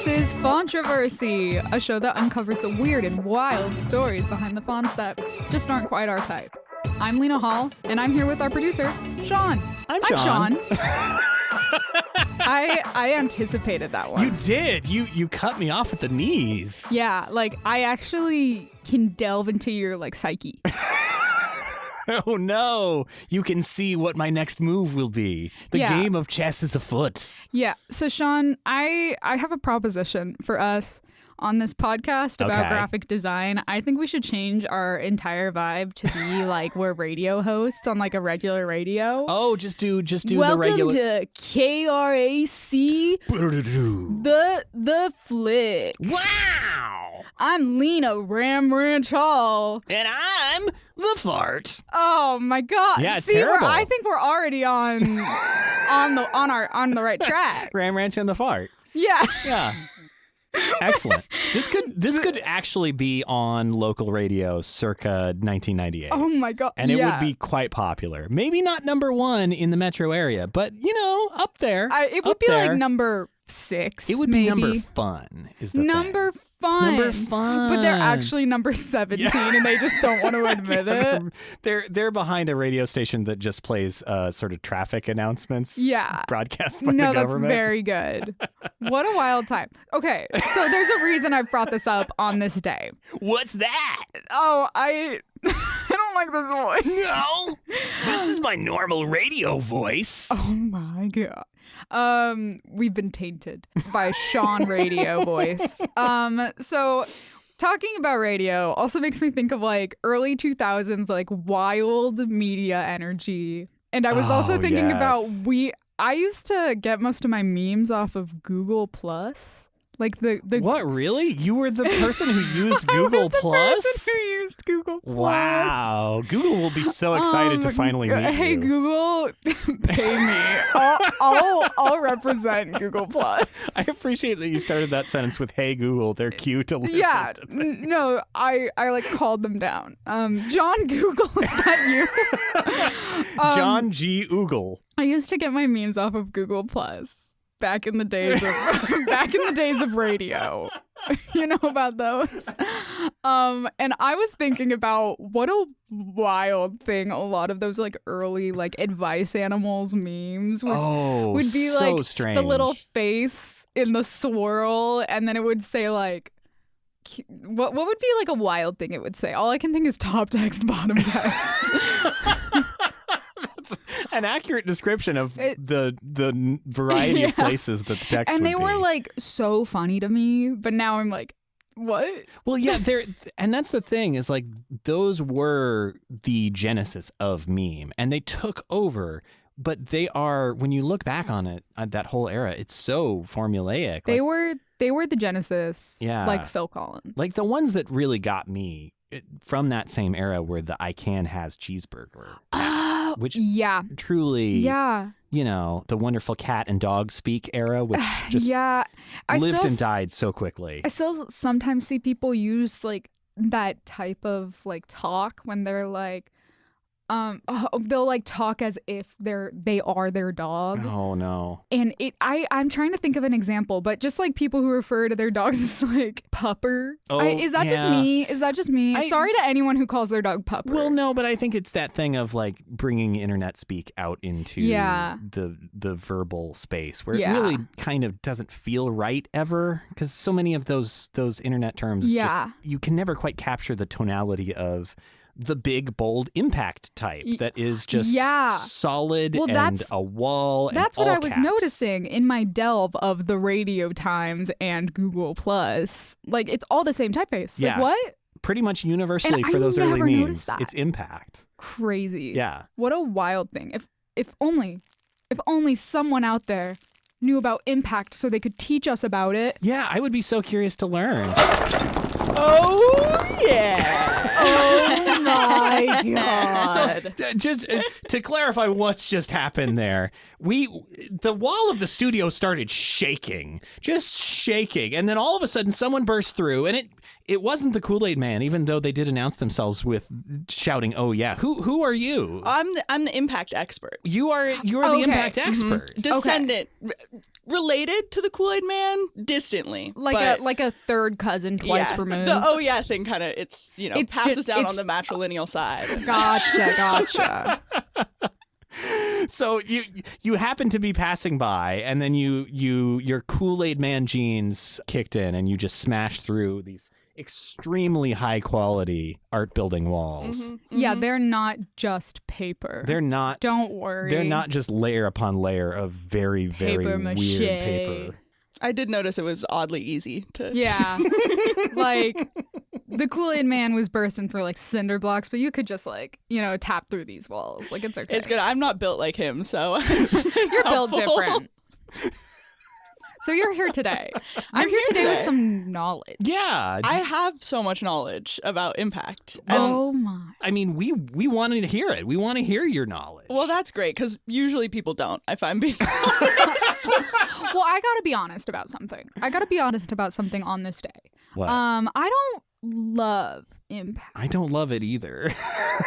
This is Fontroversy, a show that uncovers the weird and wild stories behind the fonts that just aren't quite our type. I'm Lena Hall, and I'm here with our producer, Sean. I'm Sean. I anticipated that one. You did. You cut me off at the knees. Yeah, like I actually can delve into your psyche. Oh no, you can see what my next move will be. The game of chess is afoot. Yeah, so Sean, I have a proposition for us on this podcast about graphic design. I think we should change our entire vibe to be like we're radio hosts on like a regular radio. Oh, just do Welcome the regular. to KRAC, the Flick. Wow! I'm Lena Ranch Hall. And I'm the fart. Oh my God! Yeah, it's See, terrible. I think we're already on the right track. Ram Ranch and the fart. Yeah. Yeah. Excellent. This could actually be on local radio circa 1998. Oh my God. And it would be quite popular. Maybe not number one in the metro area, but up there. It would be like number 6. It would maybe. be number fun. Is the number thing. fun. Number fun. But they're actually number 17, and they just don't want to admit it. They're behind a radio station that just plays sort of traffic announcements. Yeah. Broadcast by the No, government. that's very good. What a wild time. Okay, so there's a reason I've brought this up on this day. What's that? Oh, I don't like this voice. No, this is my normal radio voice. Oh my God. We've been tainted by Sean radio voice. So talking about radio also makes me think of like early 2000s, wild media energy. And I was also thinking about I used to get most of my memes off of Google Plus. The What, really? You were the person who used Google I was the Plus? person who used Google Plus. Wow. Google will be so excited to finally meet Hey, you. Google, pay me. I'll represent Google Plus. I appreciate that you started that sentence with, "Hey, Google, they're cute to listen Yeah, to." no, I called them down. John Google, is that you? John G. Oogle. I used to get my memes off of Google Plus. Back in the days of radio. You know about those? And I was thinking about what a wild thing a lot of those early advice animals memes would be so strange. The little face in the swirl, and then it would say what would be a wild thing it would say? All I can think is top text, bottom text. An accurate description of the variety of places that the text and would they be. were so funny to me, but now I'm like, what? Well, yeah, and that's the thing is those were the genesis of meme, and they took over. But they are, when you look back on it, that whole era, it's so formulaic. They were the genesis. Yeah, like Phil Collins. The ones that really got me from that same era were the "I can has cheeseburger" cats, which truly, the wonderful cat and dog speak era, which just lived and died so quickly. I still sometimes see people use that type of talk when they're they'll talk as if they are their dog. Oh no. And I'm trying to think of an example, but just people who refer to their dogs as pupper. Is that just me? Is that just me? Sorry to anyone who calls their dog pupper. Well, no, but I think it's that thing of bringing internet speak out into the verbal space where it really kind of doesn't feel right ever, because so many of those internet terms just, you can never quite capture the tonality of the big, bold impact type that is just solid and a wall. That's and what all I was caps. noticing in my delve of the Radio Times and Google Plus. It's all the same typeface. Yeah. What? Pretty much universally for those early memes. It's impact. Crazy. Yeah. What a wild thing. If only someone out there knew about impact so they could teach us about it. Yeah, I would be so curious to learn. Oh, yeah. Oh, my God. So, just to clarify what's just happened there, the wall of the studio started shaking, just shaking. And then all of a sudden someone burst through, and it wasn't the Kool-Aid Man, even though they did announce themselves with shouting, "Oh, yeah." Who are you? I'm the impact expert. You're the impact expert. Descendant. related to the Kool-Aid Man distantly. Like a third cousin twice removed. The thing kind of, it's passes down on the matrilineal side. Gotcha. So you happen to be passing by, and then your Kool-Aid Man genes kicked in, and you just smashed through these extremely high quality art building walls. Mm-hmm. Yeah, they're not just paper. They're not. Don't worry. They're not just layer upon layer of very, very weird paper. I did notice it was oddly easy to. Yeah. Like, the Kool-Aid Man was bursting through like cinder blocks, but you could just tap through these walls. Like, it's okay. It's good. I'm not built like him, so you're built different. So you're here today. You're here today with some knowledge. Yeah. I have so much knowledge about impact. Oh my. I mean, we want to hear it. We want to hear your knowledge. Well, that's great, because usually people don't, if I'm being honest. Well, I gotta be honest about something. On this day. What? I don't love impact. I don't love it either.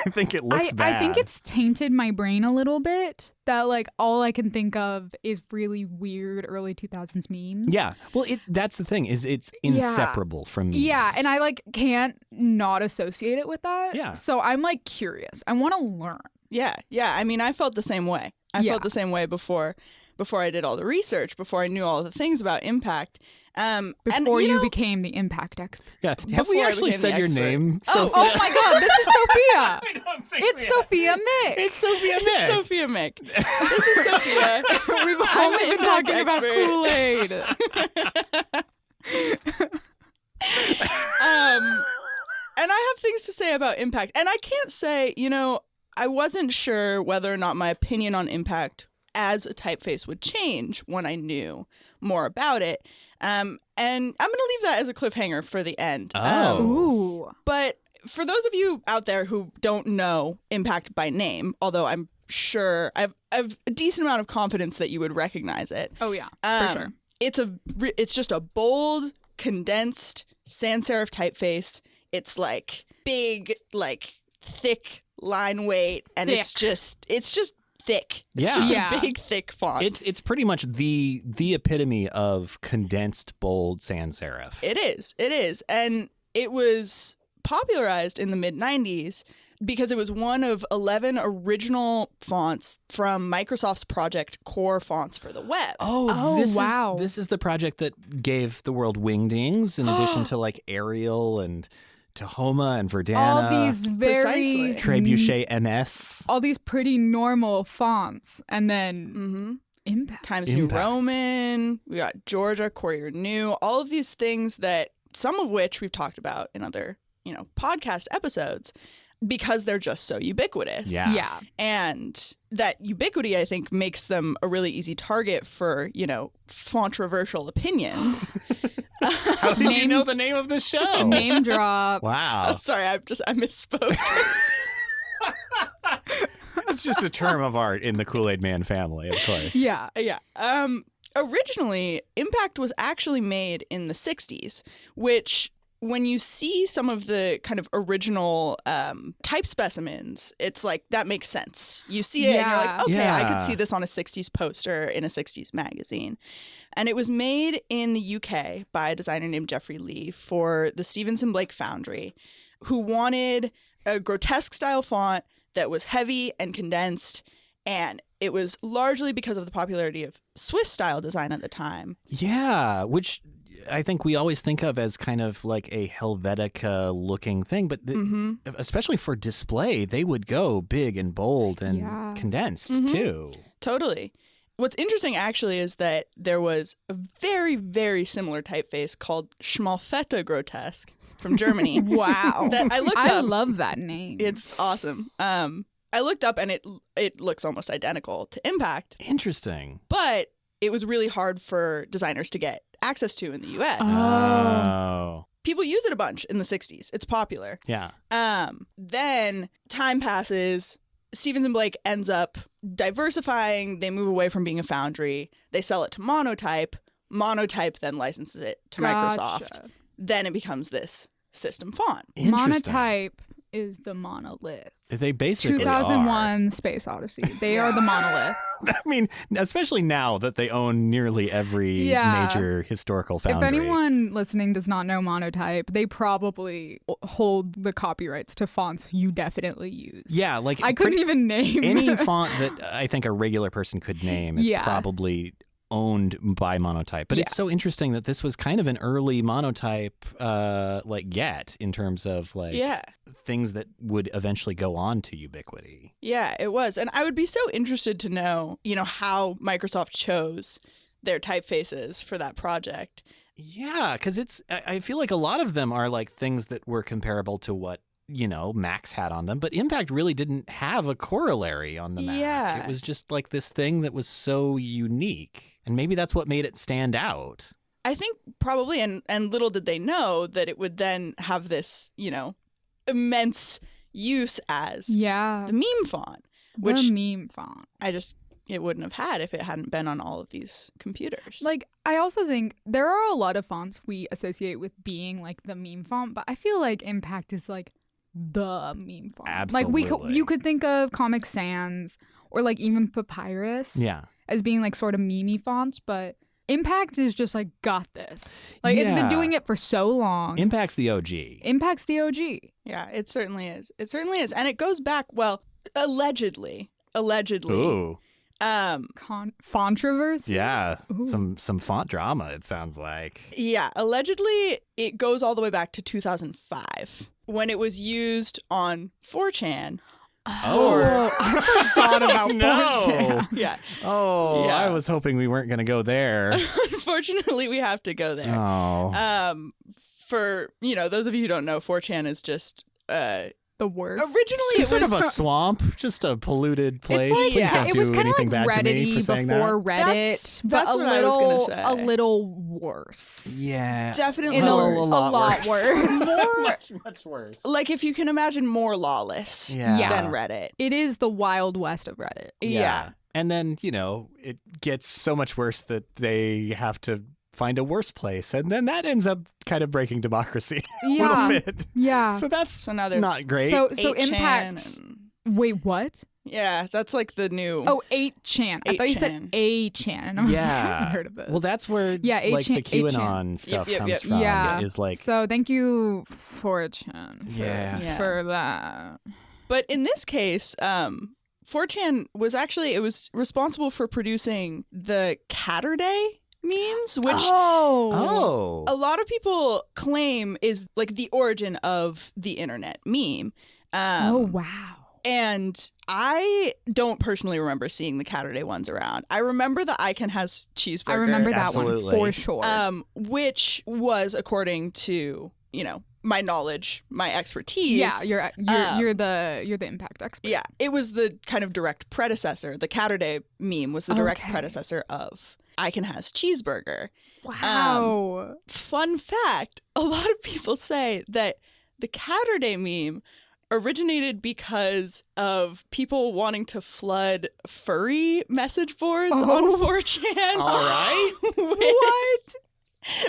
I think it looks bad. I think it's tainted my brain a little bit. That all I can think of is really weird early 2000s memes. Yeah. Well, that's the thing, is it's inseparable from memes. Yeah, and I can't not associate it with that. Yeah. So I'm curious. I want to learn. Yeah. I mean, I felt the same way. I felt the same way before I did all the research, before I knew all the things about impact. Before you became the impact expert. Yeah. Have we actually said your name, Sophia? Oh my God, this is Sophia. I don't think it's Sophia Mick. It's Sophia Mick. It's Sophia Mick. This is Sophia. We've only been talking about Kool-Aid. And I have things to say about impact. And I can't say, I wasn't sure whether or not my opinion on impact as a typeface would change when I knew more about it. And I'm going to leave that as a cliffhanger for the end. Ooh. But for those of you out there who don't know impact by name, although I'm sure I've a decent amount of confidence that you would recognize it. Oh, yeah, for sure. It's just a bold, condensed sans serif typeface. It's big, thick line weight, and it's just thick. It's just a big, thick font. It's pretty much the epitome of condensed, bold sans serif. It is. And it was popularized in the mid-90s because it was one of 11 original fonts from Microsoft's project Core Fonts for the Web. Wow. This is the project that gave the world wingdings in addition to Arial and Tahoma and Verdana. All these very Trebuchet MS. All these pretty normal fonts, and then impact. Times New Roman. We got Georgia, Courier New. All of these things that some of which we've talked about in other, podcast episodes, because they're just so ubiquitous. Yeah. And that ubiquity, I think, makes them a really easy target for, Fontroversal opinions. How did you know the name of this show? Name drop. Wow. Oh, sorry, I misspoke. It's just a term of art in the Kool-Aid Man family, of course. Yeah. Originally, impact was actually made in the 60s, which when you see some of the kind of original type specimens, it's that makes sense. You see it and you're like, okay, I could see this on a 60s poster in a 60s magazine. And it was made in the UK by a designer named Jeffrey Lee for the Stevenson Blake Foundry, who wanted a grotesque style font that was heavy and condensed. And it was largely because of the popularity of Swiss style design at the time. Yeah, which I think we always think of as kind of like a Helvetica looking thing, but especially for display, they would go big and bold and condensed too. Totally. What's interesting actually is that there was a very, very similar typeface called Schmalfetta Grotesque from Germany. Wow. That I looked up. I love that name. It's awesome. I looked up and it looks almost identical to Impact. Interesting. But it was really hard for designers to get access to in the US. Oh. People use it a bunch in the 60s. It's popular. Yeah. Then time passes. Stevenson Blake ends up diversifying. They move away from being a foundry. They sell it to Monotype. Monotype then licenses it to Microsoft. Then it becomes this system font. Monotype is the monolith. They basically 2001 Space Odyssey. They are the monolith. I mean, especially now that they own nearly every major historical foundry. If anyone listening does not know Monotype, they probably hold the copyrights to fonts you definitely use. Yeah, like I couldn't even name any font that I think a regular person could name is probably owned by Monotype. But it's so interesting that this was kind of an early Monotype get in terms of things that would eventually go on to Ubiquity. Yeah, it was. And I would be so interested to know, how Microsoft chose their typefaces for that project. Yeah, because I feel like a lot of them are like things that were comparable to what Macs had on them, but Impact really didn't have a corollary on the Mac. Yeah. It was just like this thing that was so unique. And maybe that's what made it stand out. I think probably, and little did they know that it would then have this, immense use as the meme font. Which the meme font. It wouldn't have had if it hadn't been on all of these computers. Like, I also think there are a lot of fonts we associate with being like the meme font, but I feel like Impact is like the meme font. Absolutely. Like you could think of Comic Sans or like even Papyrus as being like sort of meme fonts, but Impact is just like, got this. Like it's been doing it for so long. Impact's the OG. Impact's the OG. Yeah, it certainly is. It certainly is. And it goes back, allegedly. Ooh. Fontroversy? Yeah. Ooh. Some font drama, it sounds like. Yeah. Allegedly, it goes all the way back to 2005 when it was used on 4chan. I forgot about 4chan. Yeah. Oh, yeah. I was hoping we weren't going to go there. Unfortunately, we have to go there. Oh. For, those of you who don't know, 4chan is just the worst. Originally, just sort of a swamp, just a polluted place. It's like, Please don't do anything like bad to me for saying that. Before Reddit, but a little worse. Yeah, definitely a lot worse. much worse. Like if you can imagine more lawless than Reddit. It is the Wild West of Reddit. Yeah. And then, it gets so much worse that they have to find a worse place, and then that ends up kind of breaking democracy a little bit. Yeah. So that's now not great. So Impact. Wait, what? Yeah, that's like the new. Oh, 8chan. I thought you said A-chan. And I was like, I haven't heard of this. Well, that's where the QAnon stuff comes from. Yeah. Is like. So thank you 4chan for that. But in this case, 4chan was actually responsible for producing the Catterday memes, which a lot of people claim is like the origin of the internet meme. Wow. And I don't personally remember seeing the Catterday ones around. I remember the Icon Has Cheeseburger. I remember that one for sure. Which was, according to, my knowledge, my expertise. Yeah, you're the Impact expert. Yeah, it was the kind of direct predecessor. The Catterday meme was the direct predecessor of Icon Has Cheeseburger. Wow. Fun fact, a lot of people say that the Catterday meme originated because of people wanting to flood furry message boards on 4chan. All right. What?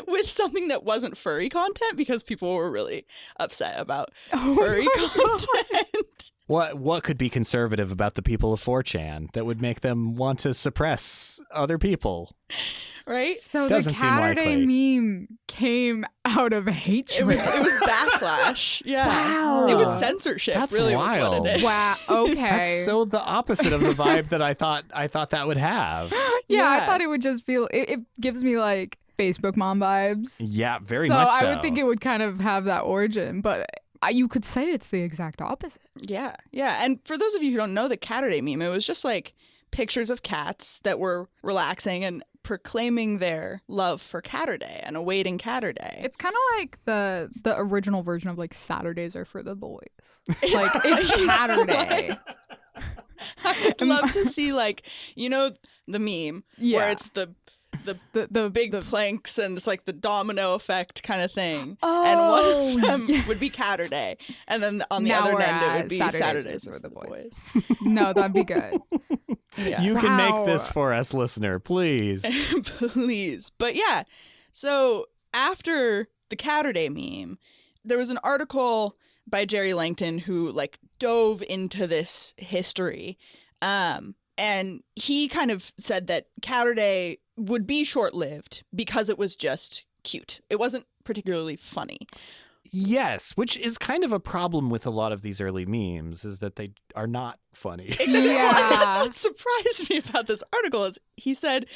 With something that wasn't furry content because people were really upset about furry content. What could be conservative about the people of 4chan that would make them want to suppress other people? Right? So the Catterday meme came out of hatred. It was backlash. Yeah. Wow. It was censorship. That's really wild. Was what it is. Wow. Okay. That's so the opposite of the vibe that I thought that would have. Yeah, I thought it would just feel. It gives me like Facebook mom vibes. Yeah, very much so. So I would think it would kind of have that origin, but you could say it's the exact opposite. Yeah, yeah. And for those of you who don't know the Catterday meme, it was just like pictures of cats that were relaxing and proclaiming their love for Catterday and awaiting Catterday. It's kind of like the original version of like Saturdays are for the boys. Like it's Catterday. I'd love to see like, the meme where it's the big planks and it's like the domino effect kind of thing. And one of them would be Catterday. And then on the other end it would be Saturdays for the boys. No, that'd be good. Yeah. You can make this for us, listener, please. Please. But yeah, so after the Catterday meme, there was an article by Jerry Langton, who like dove into this history. And he kind of said that Catterday would be short-lived because it was just cute. It wasn't particularly funny. Yes, which is kind of a problem with a lot of these early memes, is that they are not funny. Yeah. That's what surprised me about this article is he said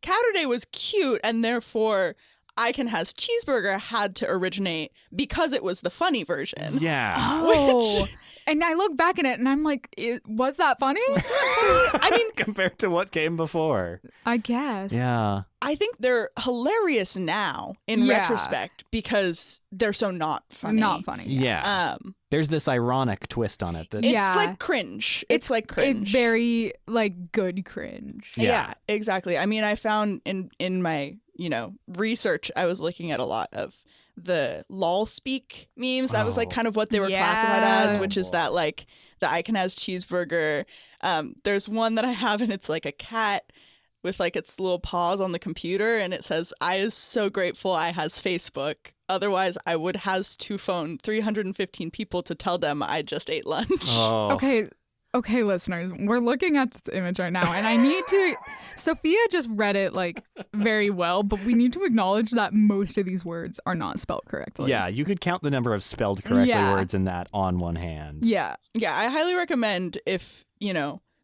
Catterday was cute and therefore I Can Has Cheeseburger had to originate because it was the funny version. Yeah. Oh. And I look back at it and I'm like, was that funny? I mean, compared to what came before. I guess. Yeah. I think they're hilarious now in retrospect because they're so not funny. Not funny. Yeah. There's this ironic twist on it. That It's like cringe. It's like cringe. It's very like good cringe. Yeah, exactly. I mean, I found in my, research, I was looking at a lot of the lol speak memes. That was like kind of what they were classified as, which is that like the I Can Has Cheeseburger. There's one that I have and it's like a cat with like its little paws on the computer and it says, I is so grateful I has Facebook. Otherwise, I would has to phone 315 people to tell them I just ate lunch. Oh. Okay, listeners, we're looking at this image right now, and I need to. Sophia just read it like very well, but we need to acknowledge that most of these words are not spelled correctly. Yeah, you could count the number of spelled correctly words in that on one hand. Yeah. Yeah, I highly recommend if,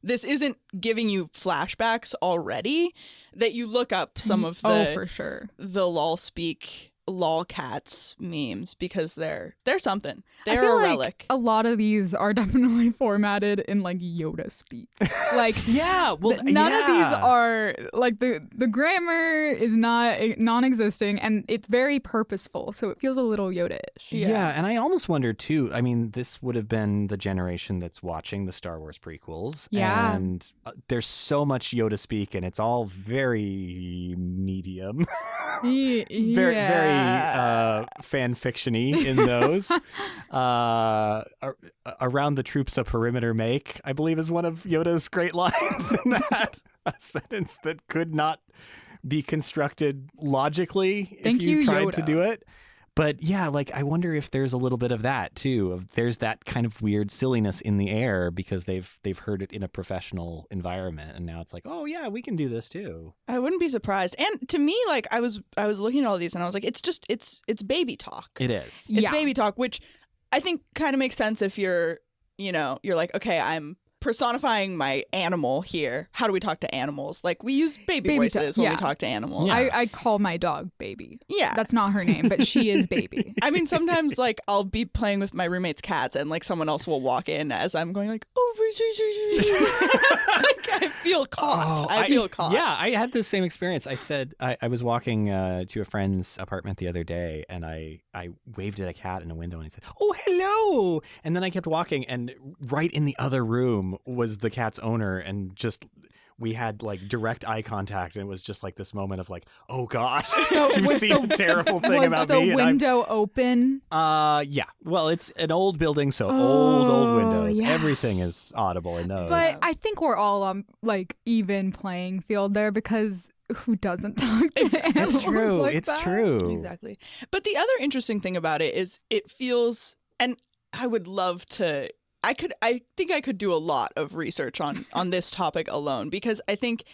this isn't giving you flashbacks already, that you look up some of for sure. the lol speak lolcats memes because they're something. I They're feel a like relic. a lot of these are definitely formatted in like Yoda speak. Like yeah, well, none of these are like the grammar is not non-existing and it's very purposeful, so it feels a little Yoda-ish. Yeah, and I almost wonder too. I mean, this would have been the generation that's watching the Star Wars prequels. Yeah, and there's so much Yoda speak, and it's all very medium. Very fan fiction-y in those. Around the troops a perimeter make, I believe, is one of Yoda's great lines in that. A sentence that could not be constructed logically if you tried to do it. But yeah, like I wonder if there's a little bit of that too. There's that kind of weird silliness in the air because they've heard it in a professional environment, and now it's like, oh yeah, we can do this too. I wouldn't be surprised. And to me, like I was looking at all these, and I was like, it's baby talk. It is. It's baby talk, which I think kind of makes sense if you're like, okay, I'm personifying my animal here. How do we talk to animals? Like we use baby voices when we talk to animals. Yeah. I call my dog Baby. Yeah. That's not her name, but she is Baby. I mean, sometimes like I'll be playing with my roommate's cats and like someone else will walk in as I'm going like, oh, like I feel caught. I feel caught. Yeah, I had the same experience. I said I was walking to a friend's apartment the other day and I waved at a cat in a window and I said, oh, hello. And then I kept walking and right in the other room was the cat's owner, and just we had like direct eye contact, and it was just like this moment of like, oh god, you've seen a terrible thing about me. Was the window open? Yeah. Well, it's an old building, so old windows. Yeah. Everything is audible in those. But I think we're all on like even playing field there because who doesn't talk to animals? It's true. Like it's that? true. Exactly. But the other interesting thing about it is it feels, and I would love to. I think I could do a lot of research on this topic alone because I think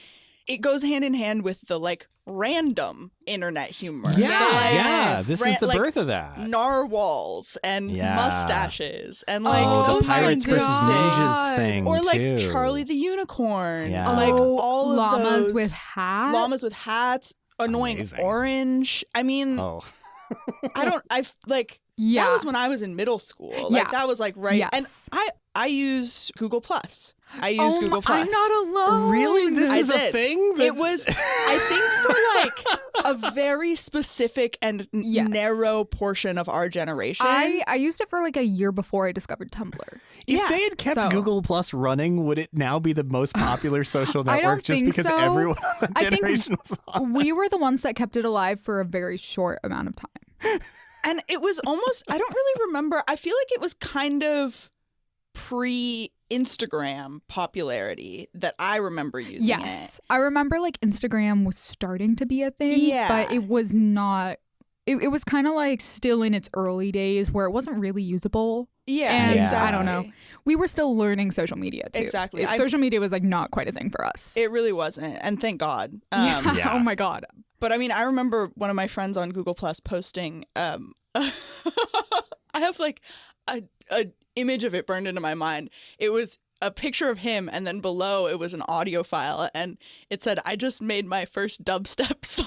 it goes hand in hand with the like random internet humor. Yeah, this is the birth of that. Narwhals and mustaches and like the Pirates versus Ninjas thing, or like too. Charlie the Unicorn. Yeah. Like all of llamas those with hats. Llamas with hats. Annoying Amazing. Orange. I mean, Yeah. that was when I was in middle school. Like that was like right. Yes. And I used Google Plus. I used Google Plus. I'm not alone. Really? This is did. a thing? It was, I think, for like a very specific and narrow portion of our generation. I used it for like a year before I discovered Tumblr. If they had kept Google Plus running, would it now be the most popular social network I don't just think because so. everyone on that generation was on? We were the ones that kept it alive for a very short amount of time. And it was almost, I don't really remember. I feel like it was kind of pre-Instagram popularity that I remember using it. I remember like Instagram was starting to be a thing, but it was not it was kind of like still in its early days where it wasn't really usable. Yeah. And exactly. I don't know. We were still learning social media too. Exactly. Social media was like not quite a thing for us. It really wasn't. And thank God. Yeah. Oh my God. But I mean, I remember one of my friends on Google Plus posting, I have like a image of it burned into my mind. It was a picture of him, and then below it was an audio file, and it said, "I just made my first dubstep song."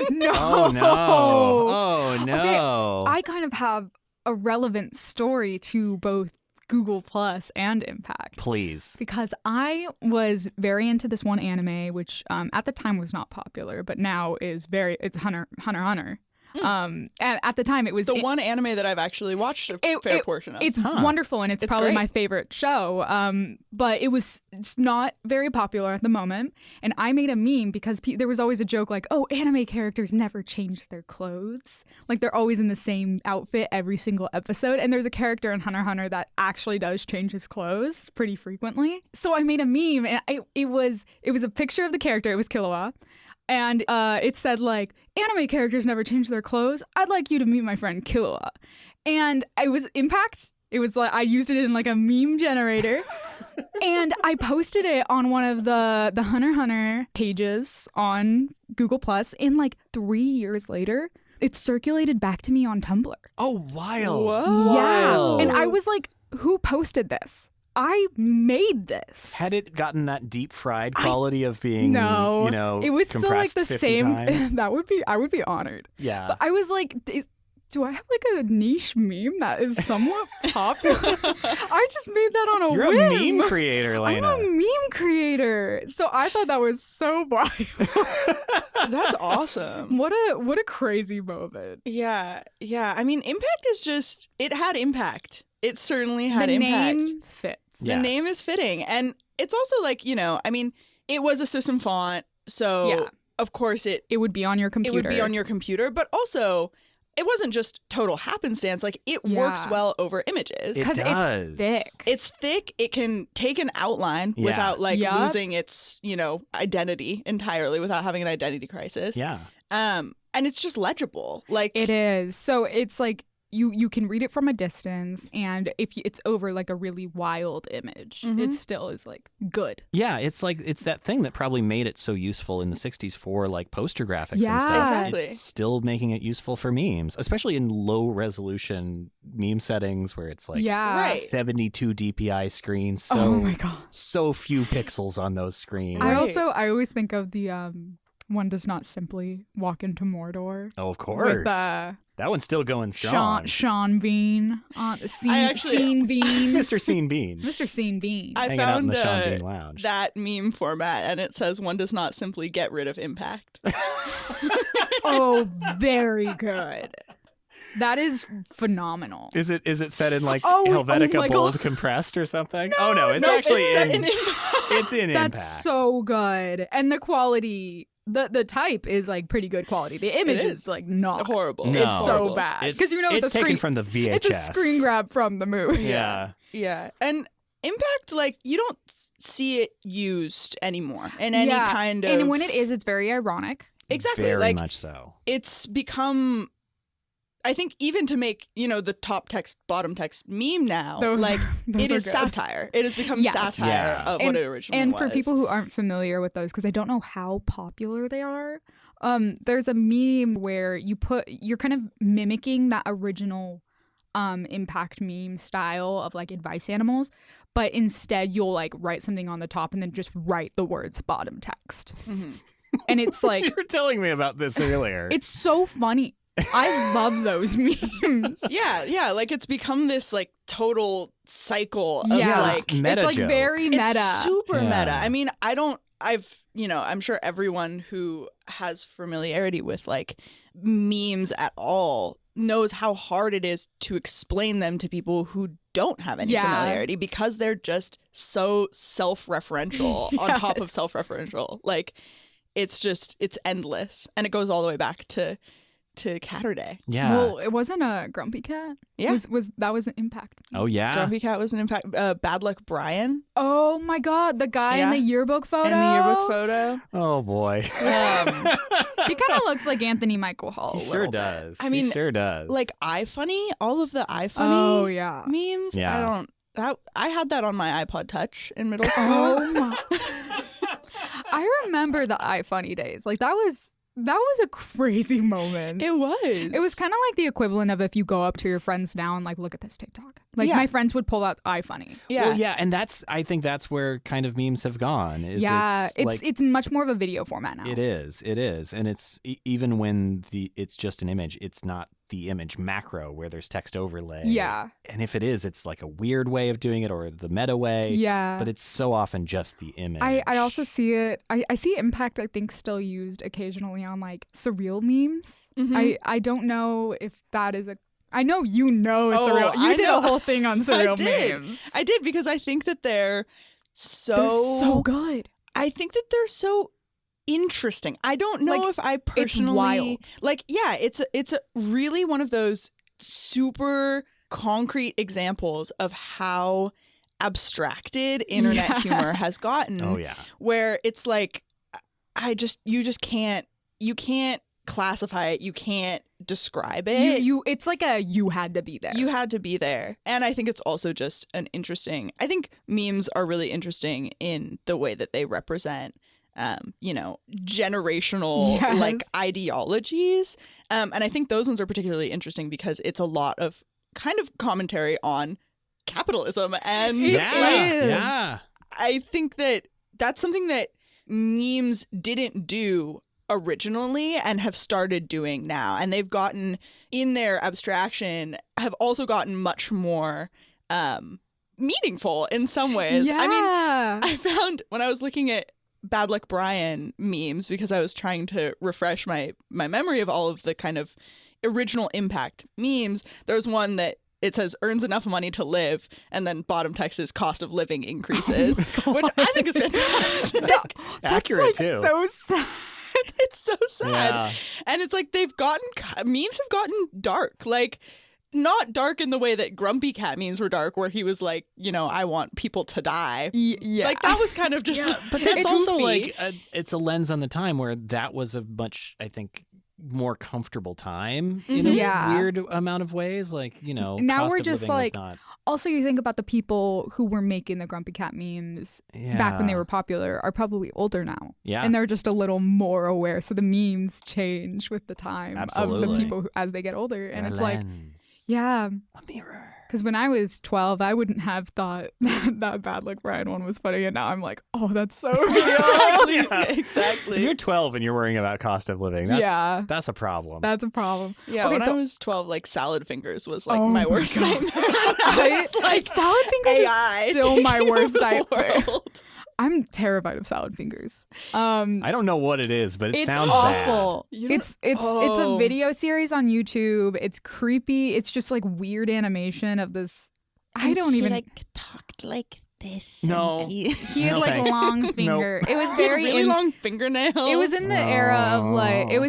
No. Oh no. Oh no. Okay, I kind of have a relevant story to both Google Plus and Impact. Please. Because I was very into this one anime, which at the time was not popular, but now is it's Hunter x Hunter. And at the time it was one anime that I've actually watched a fair portion of. It's wonderful, and it's probably great. my favorite show. But it's not very popular at the moment. And I made a meme because there was always a joke like, oh, anime characters never change their clothes. Like they're always in the same outfit every single episode. And there's a character in Hunter x Hunter that actually does change his clothes pretty frequently. So I made a meme, and it was a picture of the character. It was Killua. And it said, like, anime characters never change their clothes. I'd like you to meet my friend Killua. And it was Impact. It was like, I used it in like a meme generator. And I posted it on one of the Hunter x Hunter pages on Google Plus. And like 3 years later, it circulated back to me on Tumblr. Oh, wild. Whoa. Yeah. And I was like, who posted this? I made this. Had it gotten that deep fried quality of being, no, you know, it was still like the 50 same. times? I would be honored. Yeah. But I was like, do I have like a niche meme that is somewhat popular? I just made that on a You're whim. a meme creator, Lena. I'm a meme creator. So I thought that was so wild. That's awesome. What a crazy moment. Yeah. I mean, Impact is just, it had impact. It certainly had the impact. Name fits. The name is fitting. And it's also like, you know, I mean, it was a system font. So, of course, it would be on your computer. It would be on your computer. But also, it wasn't just total happenstance. Like, it works well over images. It does. It's thick. It's thick. It can take an outline without, like, losing its, you know, identity entirely, without having an identity crisis. Yeah. And it's just legible. Like, it is. So it's like, you can read it from a distance, and if it's over like a really wild image, it still is like good. Yeah, it's that thing that probably made it so useful in the 60s for like poster graphics and stuff. Exactly. It's still making it useful for memes, especially in low resolution meme settings where it's like 72 DPI screens. So, oh my God. So few pixels on those screens. I always think of the one does not simply walk into Mordor. Oh, of course. With, that one's still going strong. Sean Bean, Scene Bean. Mr. Scene Bean. Mr. Scene Bean. I hanging found out in the Sean Bean Lounge. that meme format, and it says one does not simply get rid of impact. Oh, very good. That is phenomenal. Is it set in like Helvetica bold compressed or something? No, it's actually in it's in Impact. That's so good. And the quality, the type is like pretty good quality. The image is like not horrible. No. It's so bad. Because you know it's taken from the VHS. It's a screen grab from the movie. Yeah. Yeah. And Impact, like, you don't see it used anymore in any kind of... And when it is, it's very ironic. Exactly. Very like, much so. It's become... I think even to make, you know, the top text, bottom text meme now, it is satire. It has become satire of what it originally was. And for people who aren't familiar with those, because I don't know how popular they are, there's a meme where you're kind of mimicking that original Impact meme style of like advice animals, but instead you'll like write something on the top and then just write the words bottom text. Mm-hmm. And it's like... You were telling me about this earlier. It's so funny. I love those memes. Yeah. Like, it's become this like total cycle of like meta it's like joke. Very meta. It's super meta. I mean, I'm sure everyone who has familiarity with like memes at all knows how hard it is to explain them to people who don't have any familiarity, because they're just so self-referential on top of self-referential. Like, it's endless, and it goes all the way back to Catterday. Yeah. Well, it wasn't a Grumpy Cat. Yeah. That was an Impact. Oh, yeah. Grumpy Cat was an Impact. Bad Luck Brian. Oh, my God. The guy in the yearbook photo. In the yearbook photo. Oh, boy. He kind of looks like Anthony Michael Hall. He sure does. I mean, he sure does. Like iFunny, all of the iFunny Oh yeah. memes. Yeah. I had that on my iPod Touch in middle school. Oh my. I remember the iFunny days. Like that was a crazy moment. It was. It was kind of like the equivalent of if you go up to your friends now and like, look at this TikTok. Like Yeah. my friends would pull out iFunny. Yeah. Well, yeah, and I think that's where kind of memes have gone. It's much more of a video format now. It is, and it's even when it's just an image, it's not the image macro where there's text overlay. Yeah. And if it is, it's like a weird way of doing it or the meta way. Yeah. But it's so often just the image. I also see it. I see Impact, I think, still used occasionally on like surreal memes. Mhm. I don't know if that is I know you know surreal. You I did know. a whole thing on surreal did. memes. I did because I think that they're They're so good. I think that they're so interesting. I don't know Like, if I personally wild. like. Yeah, it's a really one of those super concrete examples of how abstracted internet Yeah. humor has gotten. Oh yeah. Where it's like, you can't classify it. You can't describe it. It's like you had to be there. You had to be there. And I think it's also just I think memes are really interesting in the way that they represent, generational Yes. like ideologies. And I think those ones are particularly interesting because it's a lot of kind of commentary on capitalism. And Yeah. I think that that's something that memes didn't do originally and have started doing now, and they've gotten in their abstraction have also gotten much more meaningful in some ways. Yeah. I mean, I found when I was looking at Bad Luck Brian memes because I was trying to refresh my memory of all of the kind of original Impact memes, there's one that it says earns enough money to live, and then bottom text is cost of living increases, which I think is fantastic. Accurate That's, like, too. so sad. It's so sad. Yeah. And it's like memes have gotten dark. Like, not dark in the way that Grumpy Cat memes were dark, where he was like, I want people to die. Yeah. Like, that was kind of just But that's also goofy. like it's a lens on the time where that was a much, I think, more comfortable time in a Yeah. weird amount of ways. Like, Now cost we're of just living like, was not, also you think about the people who were making the Grumpy Cat memes back when they were popular are probably older now. Yeah. And they're just a little more aware. So the memes change with the time of the Absolutely. people as they get older. And They're it's a like, lens, yeah. a mirror. Because when I was 12, I wouldn't have thought that Bad Luck Brian one was funny. And now I'm like, oh, that's so real. Exactly. Yeah. Exactly. If you're 12 and you're worrying about cost of living, that's a problem. That's a problem. Yeah, Okay, when so- I was 12, like, salad fingers was like Oh my my worst God. nightmare. Now it's like salad fingers AI is still my taking worst over the nightmare. world. I'm terrified of salad fingers. I don't know what it is, but it It's sounds awful. You don't- It's a Oh. video series on YouTube. It's creepy. It's just like weird animation of this. I don't even. talked like this. No. He had No, like thanks. long finger. It was He had very really long fingernails. It was in the era of like Oh.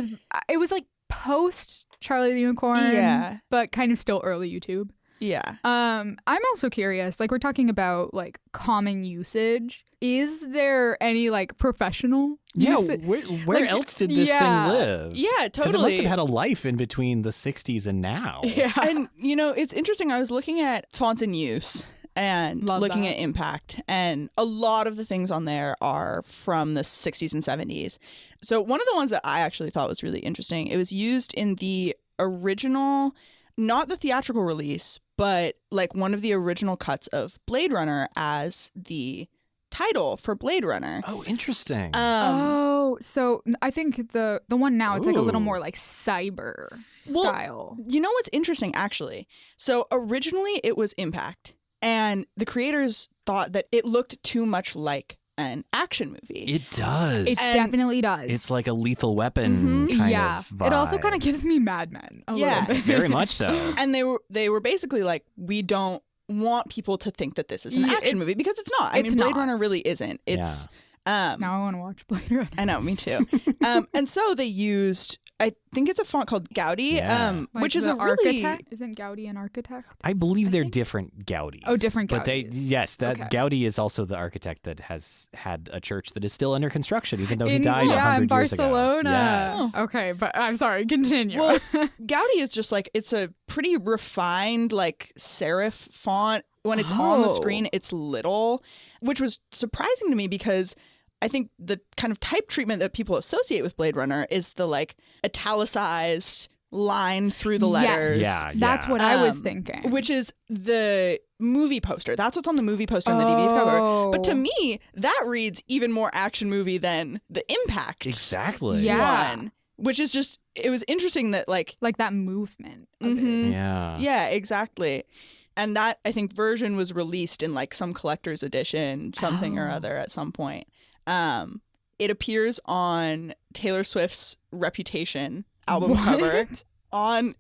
it was like post Charlie the Unicorn. Yeah. But kind of still early YouTube. Yeah. I'm also curious, like we're talking about like common usage. Is there any like professional usage? Where Like, else did this yeah. thing live? Yeah, Because totally. it must have had a life in between the 60s and now. Yeah. And, it's interesting. I was looking at fonts in use and Love looking that. at Impact, and a lot of the things on there are from the 60s and 70s. So one of the ones that I actually thought was really interesting, it was used in the original, not the theatrical release, but like one of the original cuts of Blade Runner as the title for Blade Runner. Oh, interesting. So I think the one now it's like a little Ooh. more like cyber Well, style. You know what's interesting, actually? So originally it was Impact, and the creators thought that it looked too much like an action movie. it does. It And definitely does. It's like a Lethal Weapon kind yeah. of vibe. It also kind of gives me Mad Men. A Yeah. little bit. Very much so. And they were basically like, we don't want people to think that this is an Yeah, action movie, because it's not. I it's mean, Blade not. Runner really isn't. It's Now I want to watch Blade Runner. I know, me too. And so they used, think it's a font called Gaudi, like which is a really... architect. Isn't Gaudi an architect? I believe they're different Gaudis. Oh, different Gaudis. But Gaudi is also the architect that has had a church that is still under construction, even though he died 100 in years ago. Barcelona. Yes. Oh. Okay, but I'm sorry, continue. Well, Gaudi is just like, it's a pretty refined like serif font. When it's on the screen, it's little, which was surprising to me because I think the kind of type treatment that people associate with Blade Runner is the like italicized line through the letters. Yeah. That's what I was thinking. Which is the movie poster. That's what's on the movie poster on the DVD cover. But to me, that reads even more action movie than the Impact one. Which is just, it was interesting that like that movement of it. Yeah, exactly. And that, I think, version was released in like some collector's edition, something or other at some point. It appears on Taylor Swift's Reputation album cover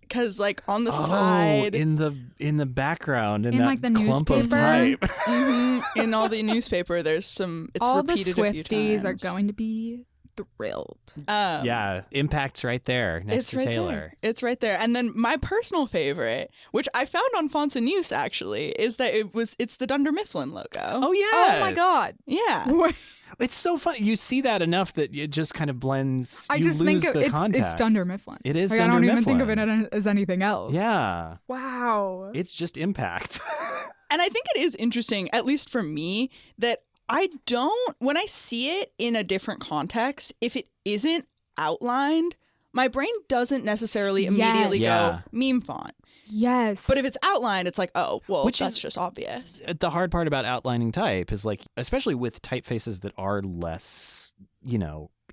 because like on the side in the background in that like the clump newspaper. of type. In all the newspaper, there's some. It's all repeated the a few Swifties times. are going to be thrilled. Impact's right there next to right Taylor. There. It's right there. And then my personal favorite, which I found on Fonts in Use actually, is that it's the Dunder Mifflin logo. Oh yeah! Oh my god! Yeah. It's so funny. You see that enough that it just kind of blends. I you just lose think the it's context. Dunder Mifflin. It is. Like, Dunder I don't Mifflin. even think of it as anything else. Yeah. Wow. It's just Impact. And I think it is interesting, at least for me, that when I see it in a different context, if it isn't outlined, my brain doesn't necessarily immediately go meme font. Yes. But if it's outlined, it's like, oh, well, that's just obvious. The hard part about outlining type is like, especially with typefaces that are less,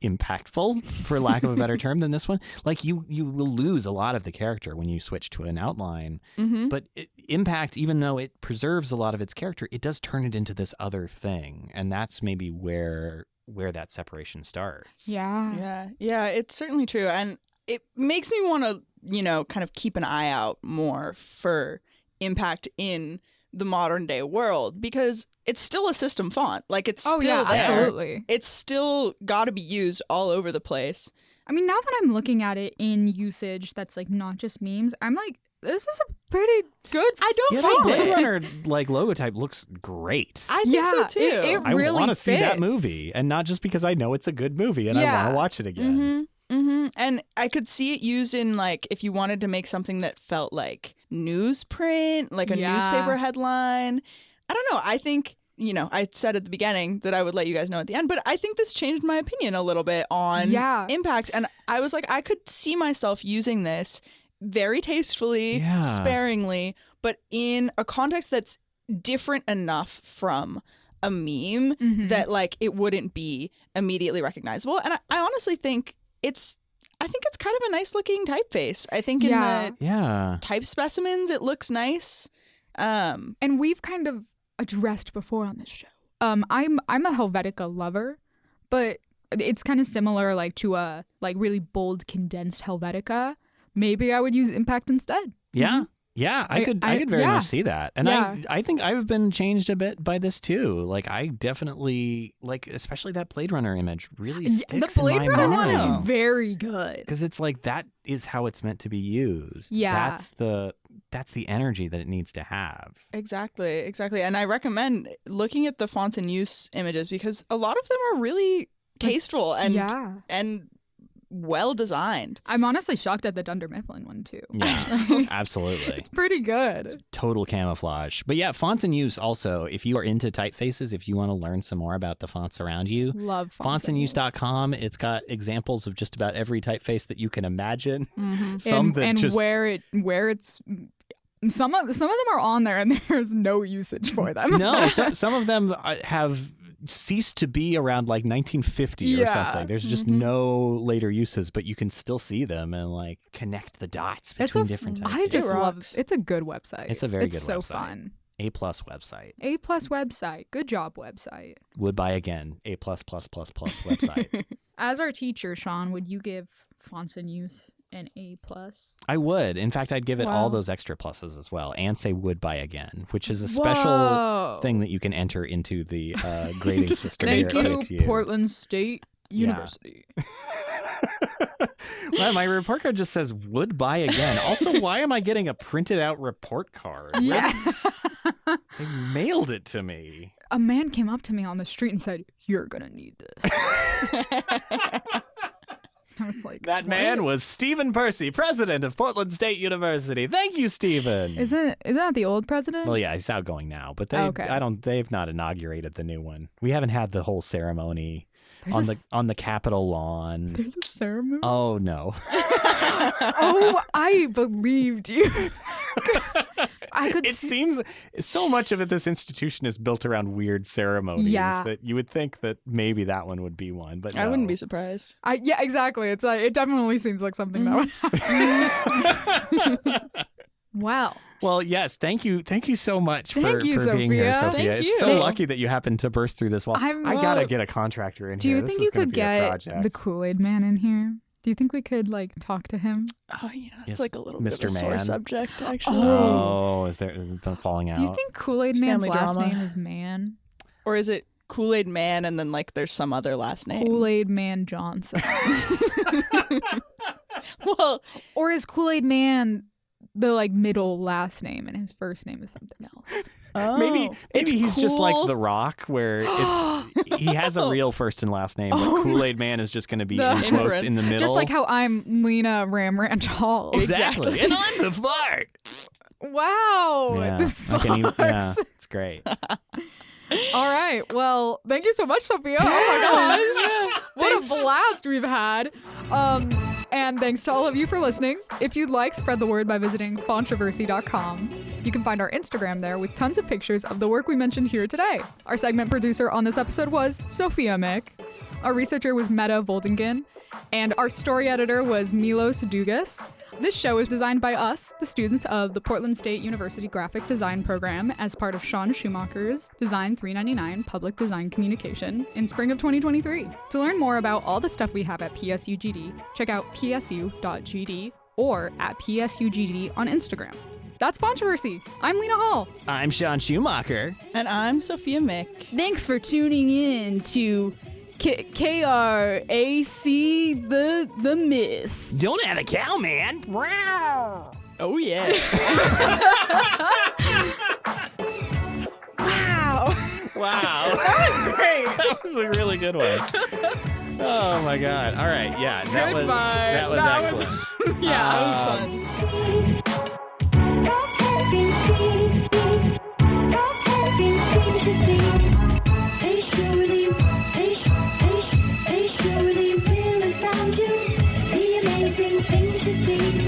impactful, for lack of a better term, than this one, like you will lose a lot of the character when you switch to an outline. But Impact, even though it preserves a lot of its character, it does turn it into this other thing, and that's maybe where that separation starts. Yeah, it's certainly true, and it makes me want to kind of keep an eye out more for Impact in the modern day world, because it's still a system font. Like, it's still there. Absolutely. It's still got to be used all over the place. I mean, now that I'm looking at it in usage that's like not just memes, I'm like, this is a pretty good the Blade Runner like logo type looks great. I think so too. It really I want to see that fits. movie, and not just because I know it's a good movie and I want to watch it again. And I could see it used in like if you wanted to make something that felt like newsprint, like a newspaper headline. I don't know. I think, I said at the beginning that I would let you guys know at the end, but I think this changed my opinion a little bit on Impact. And I was like, I could see myself using this very tastefully, sparingly, but in a context that's different enough from a meme that like it wouldn't be immediately recognizable. And I honestly think it's kind of a nice looking typeface. I think in the type specimens it looks nice. And we've kind of addressed before on this show. I'm a Helvetica lover, but it's kind of similar like to a like really bold condensed Helvetica. Maybe I would use Impact instead. Yeah. Yeah, I could very much see that. And I think I've been changed a bit by this too. Like, I definitely, like, especially that Blade Runner image really sticks in my mind. The Blade Runner one is very good. Because it's like, that is how it's meant to be used. Yeah. That's the energy that it needs to have. Exactly. And I recommend looking at the Fonts in Use images because a lot of them are really tasteful and well designed. I'm honestly shocked at the Dunder Mifflin one too. Yeah, absolutely. It's pretty good. Total camouflage. But yeah, Fonts in Use also, if you are into typefaces, if you want to learn some more about the fonts around you, love fontsinuse.com. It's got examples of just about every typeface that you can imagine. Some of them are on there and there's no usage for them. No, some of them have ceased to be around like 1950 or something. There's just no later uses, but you can still see them and like connect the dots between different types. I just love it's a good website. It's a very good website. It's so fun. A+ website. A+ website. Good job, website. Would buy again. A++++ website. As our teacher, Sean, would you give Fonts in Use an A+? I would. In fact, I'd give it all those extra pluses as well, and say would buy again, which is a special thing that you can enter into the grading system here at PSU. Portland State University. Well, my report card just says would buy again. Also, why am I getting a printed out report card? Yeah. They mailed it to me. A man came up to me on the street and said, "You're gonna need this." I was like, that man was Stephen Percy, president of Portland State University. Thank you, Stephen. Isn't that the old president? Well, yeah, he's outgoing now, but they've not inaugurated the new one. We haven't had the whole ceremony on the Capitol lawn. There's a ceremony? Oh, no. Oh, I believed you. It seems so much of it, this institution is built around weird ceremonies that you would think that maybe that one would be one, but no. I wouldn't be surprised. Yeah, exactly. It's like, it definitely seems like something that would happen. Wow. Well, yes. Thank you so much for Sophia. being here, Sophia. Thank it's you. so lucky that you happened to burst through this wall. I gotta get a contractor in do here. Do you think you could get the Kool-Aid Man in here? Do you think we could talk to him? Oh, it's like a little bit Mr. of a sore Man. subject, actually. Oh, has it been falling out? Do you think Kool-Aid Man's Family last drama. name is Man? Or is it Kool-Aid Man and then there's some other last name? Kool-Aid Man Johnson. Well, or is Kool-Aid Man the middle last name and his first name is something else? Oh, maybe he's cool. just like The Rock, where he has a real first and last name, but Kool-Aid Man is just going to be in quotes in the middle. Just like how I'm Lena Ram Ranch Hall. Exactly. And I'm the fart. Wow. Yeah, This sucks. yeah, it's great. All right. Well, thank you so much, Sophia. Oh my gosh. What a blast we've had. And thanks to all of you for listening. If you'd like, spread the word by visiting Fontroversy.com. You can find our Instagram there with tons of pictures of the work we mentioned here today. Our segment producer on this episode was Sophia Mick. Our researcher was Mette Voldengen. And our story editor was Milos Dugas. This show is designed by us, the students of the Portland State University Graphic Design Program, as part of Sean Schumacher's Design 399 Public Design Communication in spring of 2023. To learn more about all the stuff we have at PSUGD, check out psu.gd or at PSUGD on Instagram. That's Fontroversy. I'm Lena Hall. I'm Sean Schumacher. And I'm Sophia Mick. Thanks for tuning in to KRAC the Mist. Don't have a cow, man. Oh, yeah. Wow. Wow. That was great. That was a really good one. Oh my God. All right. Yeah. That was excellent. Yeah, that was fun. The amazing thing to see.